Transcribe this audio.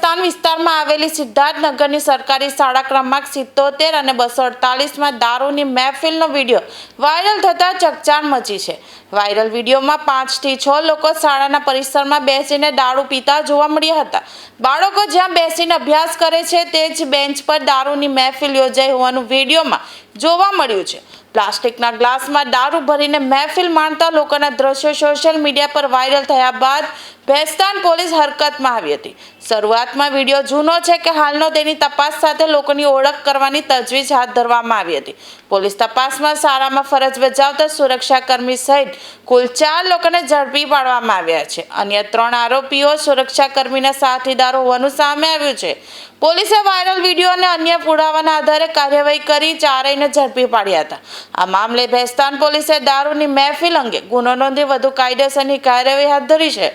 ભેસ્તાન વિસ્તારમાં આવેલી સિદ્ધાર્થનગરની સરકારી શાળા ક્રમાંક 77 અને 248માં દારૂની મહેફિલનો વિડીયો વાયરલ થતા ચકચાર મચી છે। વાયરલ વિડીયોમાં 5 થી 6 લોકો શાળાના પરિસરમાં બેસીને દારૂ પીતા જોવા મળ્યા હતા। બાળકો જ્યાં બેસીને અભ્યાસ કરે છે તે જ બેન્ચ પર દારૂની મહેફિલ યોજાઈ હોવાનું વિડીયોમાં જોવા મળ્યું છે। પ્લાસ્ટિકના ગ્લાસમાં દારૂ ભરીને મહેફિલ માણતા લોકોના દ્રશ્યો સોશિયલ મીડિયા પર વાયરલ થયા બાદ ભેસ્તાન પોલીસ હરકતમાં આવી હતી। શરૂઆતમાં વિડીયો જૂનો છે કે હાલનો તેની તપાસ સાથે લોકોની ઓળખ કરવાની તજવીજ હાથ ધરવામાં આવી હતી। પોલીસ તપાસમાં શાળામાં ફરજ બજાવતા સુરક્ષાકર્મી સહિત કુલ 4 લોકોને ઝડપી પાડવામાં આવ્યા છે। અન્ય 3 આરોપીઓ સુરક્ષાકર્મીના સાથીદારો હોવાનું સામે આવ્યું છે। પોલીસે વાયરલ વિડીયો અને અન્ય પુરાવાના આધારે કાર્યવાહી કરી ચારેયને ઝડપી પાડ્યા હતા। આ મામલે ભેસ્તાન પોલીસે દારૂની મહેફિલ અંગે ગુનો નોંધી વધુ કાયદેસરની કાર્યવાહી હાથ ધરી છે।